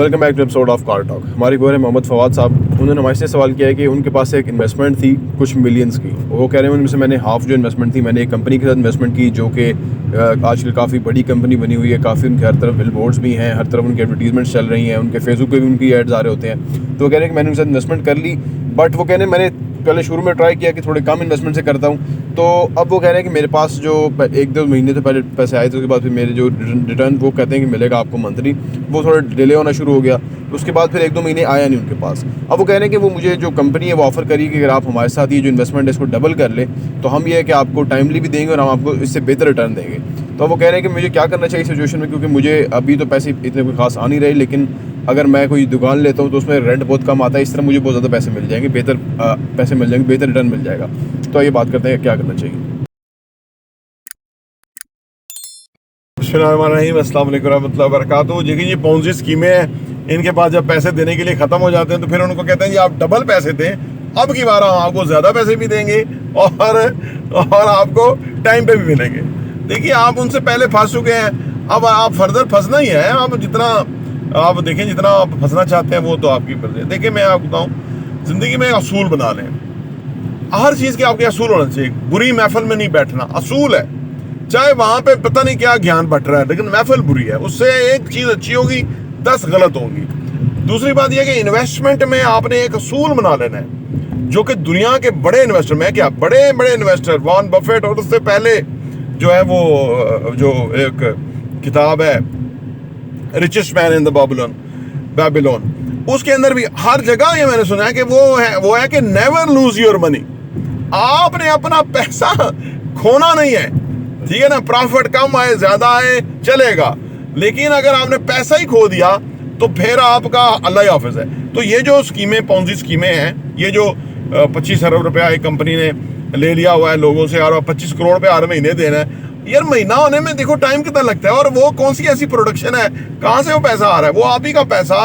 Welcome back to episode of car talk. हमारे गोर है मोहम्मद फवाद साहब। उन्होंने हमारे से सवाल किया है कि उनके पास एक इन्वेस्टमेंट थी कुछ मिलियंस की। वो कह रहे हैं उनमें से मैंने हाफ जो इन्वेस्टमेंट थी मैंने एक कंपनी के साथ इन्वेस्टमेंट की जो कि आजकल काफ़ी बड़ी कंपनी बनी हुई है। काफ़ी उनके हर तरफ बिल बोर्ड्स भी हैं, हर तरफ उनकी एडवर्टीजमेंट्स चल रही हैं, उनके फेसबुक पे भी उनकी एड्स आ रहे होते हैं। तो वो कह रहे हैं कि मैंने उनके साथ इन्वेस्टमेंट कर ली, बट वो कह रहे हैं मैंने पहले शुरू में ट्राई किया कि थोड़े कम इन्वेस्टमेंट से करता हूँ। तो अब वो कह रहे हैं कि मेरे पास जो 1-2 महीने से पहले पैसे आए थे, उसके बाद फिर मेरे जो रिटर्न वो कहते हैं कि मिलेगा आपको मंथली, वो थोड़ा डिले होना शुरू हो गया। उसके बाद फिर 1-2 महीने आया नहीं उनके पास। अब वो कह रहे हैं कि वो मुझे जो कंपनी है वो ऑफ़र करी कि अगर आप हमारे साथ ये जो इन्वेस्टमेंट है इसको डबल कर ले तो हम ये है कि आपको टाइमली भी देंगे और हम आपको इससे बेहतर रिटर्न देंगे। तो वो कह रहे हैं कि मुझे क्या करना चाहिए सिचुएशन में, क्योंकि मुझे अभी तो पैसे इतने कोई खास आ नहीं रहे, लेकिन अगर मैं कोई दुकान लेता हूँ तो उसमें रेंट बहुत कम आता है। इस तरह मुझे बहुत ज़्यादा पैसे मिल जाएंगे, बेहतर पैसे मिल जाएंगे, बेहतर रिटर्न मिल जाएगा। तो ये बात करते हैं क्या करना चाहिए। अस्सलाम वालेकुम रहमतुल्लाहि व बरकातहू। देखिए ये पॉन्जी स्कीमें हैं, इनके पास जब पैसे देने के लिए ख़त्म हो जाते हैं तो फिर उनको कहते हैं जी आप डबल पैसे दें, अब की बार हम आपको ज़्यादा पैसे भी देंगे और आपको टाइम पे भी मिलेंगे। देखिए आप उनसे पहले फंस चुके हैं, अब आप फर्दर फंसना ही है। आप जितना आप देखें, जितना आप फंसना चाहते हैं वो तो आपकी मर्जी है। देखिए मैं आपको बताऊँ, ज़िंदगी में असूल बना लें, हर चीज़ के आपके असूल होना चाहिए। बुरी महफिल में नहीं बैठना असूल है, चाहे वहां पे पता नहीं क्या ज्ञान बट रहा है, लेकिन महफिल बुरी है, उससे एक चीज अच्छी होगी 10 गलत होंगी। दूसरी बात यह कि इन्वेस्टमेंट में आपने एक असूल बना लेना है, जो कि दुनिया के बड़े इन्वेस्टर में क्या बड़े बड़े इन्वेस्टर वॉरेन बफेट, और उससे पहले जो है वो जो एक किताब है richest man in the Babylon, उसके अंदर भी हर जगह ये मैंने सुना है कि वो है कि नेवर लूज योर मनी। आपने अपना पैसा खोना नहीं है, ठीक है ना। प्रॉफिट कम आए ज्यादा आए चलेगा, लेकिन अगर आपने पैसा ही खो दिया तो फिर आपका अल्लाह ही हाफिज है। तो ये जो स्कीमें, पॉन्जी स्कीमें हैं, ये जो 25 अरब रुपया एक कंपनी ने ले लिया हुआ है लोगों से और 25 करोड़ रुपया हर महीने देना है, यार महीना होने में देखो टाइम कितना लगता है, और वो कौन सी ऐसी प्रोडक्शन है, कहाँ से वो पैसा आ रहा है? वो आप ही का पैसा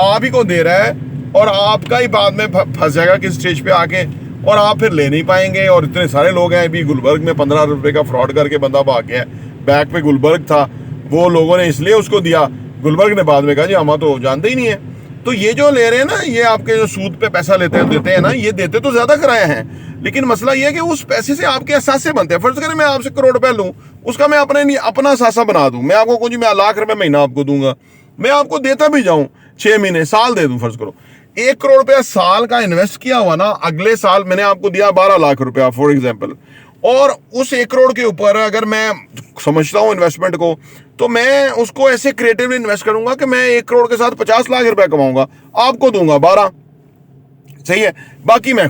आप ही को दे रहा है और आपका ही बाद में फंस जाएगा किस स्टेज पे आके, और आप फिर ले नहीं पाएंगे। और इतने सारे लोग हैं, अभी गुलबर्ग में 15 रुपए का फ्रॉड करके बंदा भाग गया, बैक पे गुलबर्ग था, वो लोगों ने इसलिए उसको दिया, गुलबर्ग ने बाद में कहा जी हम तो जानते ही नहीं है। तो ये जो ले रहे हैं ना, ये आपके जो सूद पे पैसा देते हैं ना, ये देते तो ज्यादा किराया है, लेकिन मसला ये है कि उस पैसे से आपके एहसास बनते हैं। फर्ज करें मैं आपसे करोड़ रुपया लूँ, उसका मैं अपना एहसासा बना दूं, मैं आपको जी मैं लाख रुपए महीना आपको दूंगा, मैं आपको देता भी जाऊं 6 महीने साल दे दूं। फर्ज करो 1 करोड़ रुपया साल का इन्वेस्ट किया हुआ ना, अगले साल मैंने आपको दिया 12 लाख रुपया फॉर एग्जाम्पल, और उस 1 करोड़ के ऊपर अगर मैं समझता हूँ इन्वेस्टमेंट को, तो मैं उसको ऐसे क्रिएटिवली इन्वेस्ट करूंगा कि मैं 1 करोड़ के साथ 50 लाख रुपया कमाऊंगा, आपको दूंगा 12, सही है, बाकी मैं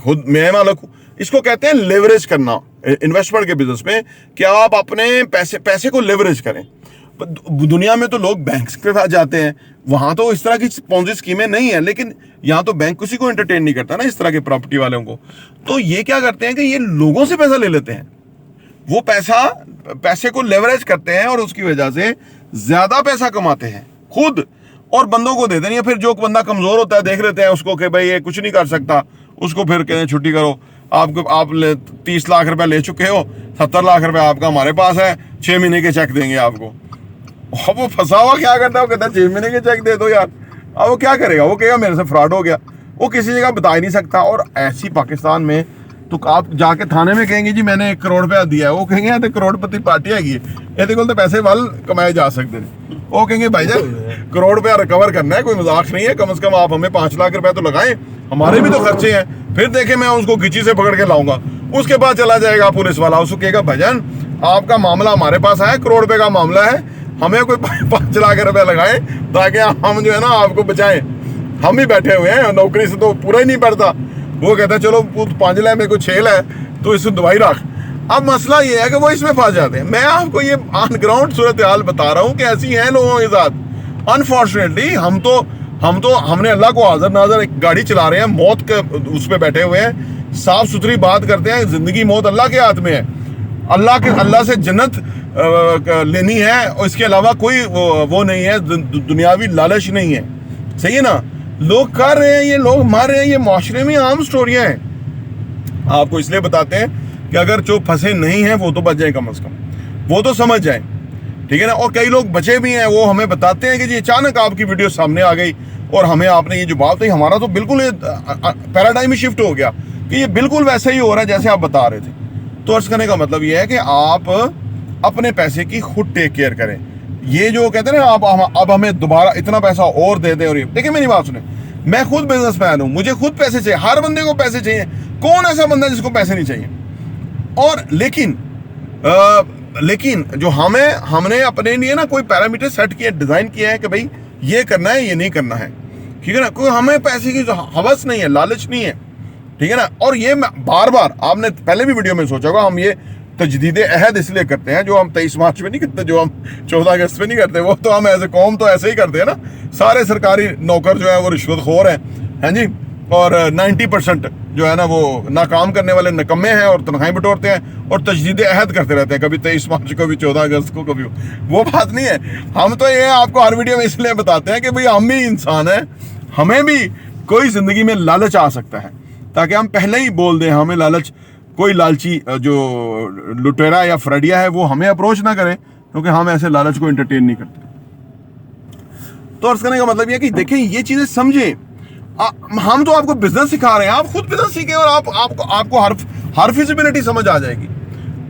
मालिक हूं। इसको कहते हैं लेवरेज करना इन्वेस्टमेंट के बिजनेस में, कि आप अपने पैसे को लेवरेज करें। दुनिया में तो लोग बैंक के पास जाते हैं, वहां तो इस तरह की पॉन्जी स्कीमें नहीं है, लेकिन यहाँ तो बैंक किसी को एंटरटेन नहीं करता ना, इस तरह के प्रॉपर्टी वालों को। तो ये क्या करते हैं कि ये लोगों से पैसा ले लेते हैं, वो पैसे को लेवरेज करते हैं और उसकी वजह से ज्यादा पैसा कमाते हैं खुद, और बंदों को देते नहीं है। फिर जो बंदा कमजोर होता है देख लेते हैं उसको कि भाई ये कुछ नहीं कर सकता, उसको फिर कहते हैं छुट्टी करो, आप 30 लाख रुपया ले चुके हो, 70 लाख रुपया आपका हमारे पास है, 6 महीने के चेक देंगे आपको। अब वो फंसा हुआ क्या करता है, वो कहता है 6 महीने के चेक दे दो यार। अब वो क्या करेगा, वो कहेगा मेरे से फ्रॉड हो गया, वो किसी जगह बता ही नहीं सकता। और ऐसी पाकिस्तान में तो आप जाके थाने में कहेंगे जी मैंने 1 करोड़ रुपया दिया है, वो कहेंगे यार करोड़पति पार्टी हैगी, ये तो पैसे वाल कमाए जा सकते हैं। वो कहेंगे भाईजान करोड़ रुपया रिकवर करना है, कोई मजाक नहीं है, कम से कम आप हमें 5 लाख रुपया तो लगाएं, हमारे भी तो खर्चे हैं। फिर देखे मैं उसको गिची से पकड़ के लाऊंगा, उसके बाद चला जाएगा पुलिस वाला, उसको कहेगा भाईजान आपका मामला हमारे पास आया, करोड़ रुपए का मामला है, हमें कोई 5 लाख रुपया लगाए ताकि हम जो है ना आपको बचाएं। हम ही बैठे हुए हैं, नौकरी से तो पूरा ही नहीं पड़ता। वो कहता है चलो 5 लाख मेरे को 6 लाख तो इसको दवाई रख। अब मसला ये है कि वो इसमें फंस जाते हैं। मैं आपको ये ऑन ग्राउंड सूरत हाल बता रहा हूँ कि ऐसी है लोगों के साथ। अनफॉर्चुनेटली हमने अल्लाह को हाजिर नाजर एक गाड़ी चला रहे हैं, मौत के उस पर बैठे हुए हैं, साफ सुथरी बात करते हैं, जिंदगी मौत अल्लाह के हाथ में है, अल्लाह से जन्नत लेनी है, और इसके अलावा कोई वो नहीं है, दुनियावी लालच नहीं है, सही है ना। लोग कर रहे हैं, ये लोग मार रहे हैं, ये माशरे में आम स्टोरियां हैं। आपको इसलिए बताते हैं कि अगर जो फंसे नहीं हैं वो तो बच जाए, कम से कम वो तो समझ जाए। ठीक है ना। और कई लोग बचे भी हैं, वो हमें बताते हैं कि जी अचानक आपकी वीडियो सामने आ गई और हमें आपने ये जो बात कही, हमारा तो बिल्कुल पैराडाइम ही शिफ्ट हो गया कि ये बिल्कुल वैसे ही हो रहा है जैसे आप बता रहे थे। तो अर्ज करने का मतलब ये है कि आप अपने पैसे की खुद टेक केयर करें। ये जो कहते हैं ना आप अब हमें दोबारा इतना पैसा और दे दें, और ये देखिए मेरी बात सुने, मैं खुद बिजनेसमैन हूं, मुझे खुद पैसे चाहिए, हर बंदे को पैसे चाहिए, कौन ऐसा बंदा जिसको पैसे नहीं चाहिए। और लेकिन जो हमने अपने लिए ना कोई पैरामीटर सेट किया, डिजाइन किया है कि भाई ये करना है, ये नहीं करना है, ठीक है ना। कोई हमें पैसे की हवस नहीं है, लालच नहीं है, ठीक है ना। और ये बार बार आपने पहले भी वीडियो में सोचा होगा, हम ये तजदीद अहद इसलिए करते हैं, जो हम 23 मार्च में नहीं करते, जो हम 14 अगस्त में नहीं करते, वो तो हम एज ए कौम तो ऐसे ही करते हैं ना। सारे सरकारी नौकर जो है वो रिश्वतखोर हैं जी, और 90% जो है ना वो नाकाम करने वाले नकम्मे हैं और तनख्वाहें बटोरते हैं और तजदीद अहद करते रहते हैं, कभी 23 मार्च को, कभी 14 अगस्त को, कभी वो बात नहीं है। हम तो ये आपको हर वीडियो में इसलिए बताते हैं कि भाई हम भी इंसान हैं, हमें भी कोई ज़िंदगी में लालच आ सकता है, ताकि हम पहले ही बोल दें, हमें लालच, कोई लालची जो लुटेरा या फ्रडिया है वो हमें अप्रोच ना करे, क्योंकि हम ऐसे लालच को एंटरटेन नहीं करते। तो अर्ज करने का मतलब यह कि देखें, ये चीज़ें समझें। हम तो आपको बिजनेस सिखा रहे हैं, आप खुद बिजनेस सीखें और आपको हर फिजिबिलिटी समझ आ जाएगी।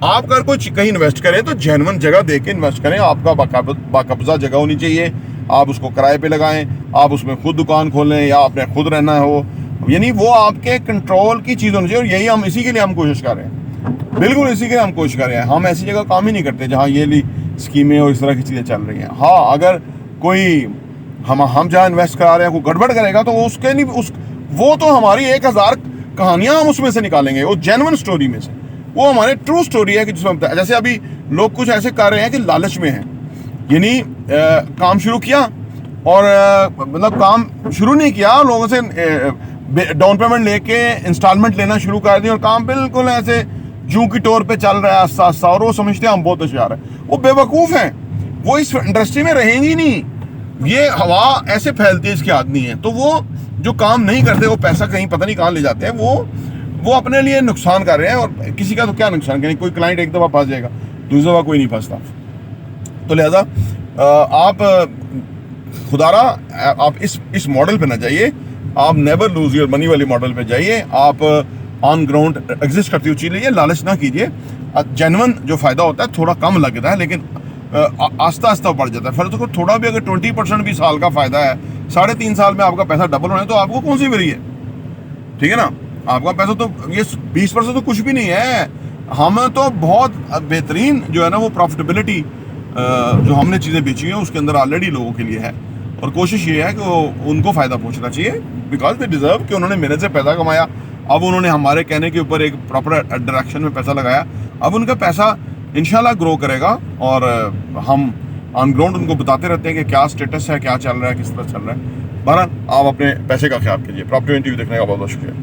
आप अगर कोई कहीं इन्वेस्ट करें तो जेन्युइन जगह देख के इन्वेस्ट करें। आपका बाकब्जा जगह होनी चाहिए, आप उसको किराए पे लगाएं, आप उसमें खुद दुकान खोलें या आपने खुद रहना हो, यानी वो आपके कंट्रोल की चीज़ होनी चाहिए। और यही हम इसी के लिए हम कोशिश कर रहे हैं, बिल्कुल इसी के लिए हम कोशिश कर रहे हैं। हम ऐसी जगह काम ही नहीं करते जहाँ ये ली स्कीमें और इस तरह की चीज़ें चल रही हैं। हाँ, अगर कोई हम जहाँ इन्वेस्ट करा रहे हैं कोई गड़बड़ करेगा तो उसके नहीं वो तो हमारी 1000 कहानियाँ हम उसमें से निकालेंगे, वो जेन्युइन स्टोरी में से, वो हमारे ट्रू स्टोरी है कि जिसमें जैसे अभी लोग कुछ ऐसे कर रहे हैं कि लालच में हैं, यानी काम शुरू किया और मतलब काम शुरू नहीं किया, लोगों से डाउन पेमेंट लेके इंस्टॉलमेंट लेना शुरू कर दी और काम बिल्कुल ऐसे जू की टोर पे चल रहा है आस्ता आस्ता, और वो समझते हैं हम बहुत होशियार हैं। वो बेवकूफ़ हैं, वो इस इंडस्ट्री में रहेंगी नहीं, ये हवा ऐसे फैलती है इसकी आदमी है। तो वो जो काम नहीं करते, वो पैसा कहीं पता नहीं कहाँ ले जाते हैं, वो अपने लिए नुकसान कर रहे हैं। और किसी का तो क्या नुकसान करें, कोई क्लाइंट एक दफ़ा फंस जाएगा, दूसरी दफ़ा कोई नहीं फंसता। तो लिहाजा आप खुदारा आप इस मॉडल पे ना जाइए, आप नेवर लूज योर मनी वाली मॉडल पे जाइए। आप ऑन ग्राउंड एग्जिस्ट करती हुई चीज़ लीजिए, लालच ना कीजिए। जेन्युइन जो फ़ायदा होता है थोड़ा कम लगता है, लेकिन आस्ता आस्ता बढ़ जाता है। फिर तो थोड़ा भी अगर 20% भी साल का फ़ायदा है, 3.5 साल में आपका पैसा डबल होना है, तो आपको कौन सी मेरी है, ठीक है ना। आपका पैसा तो ये 20% तो कुछ भी नहीं है। हम तो बहुत बेहतरीन जो है ना वो प्रॉफिटेबिलिटी जो हमने चीज़ें बेची हैं उसके अंदर ऑलरेडी लोगों के लिए है। और कोशिश ये है कि उनको फ़ायदा पहुंचना चाहिए, बिकॉज दे डिज़र्व, कि उन्होंने मेहनत से पैसा कमाया, अब उन्होंने हमारे कहने के ऊपर एक प्रॉपर डायरेक्शन में पैसा लगाया, अब उनका पैसा इंशाल्लाह ग्रो करेगा। और हम ऑन ग्राउंड उनको बताते रहते हैं कि क्या स्टेटस है, क्या चल रहा है, किस तरह चल रहा है। बहरहाल आप अपने पैसे का ख्याल कीजिए। प्रॉपर्टी इंटरव्यू देखने का बहुत बहुत शुक्रिया।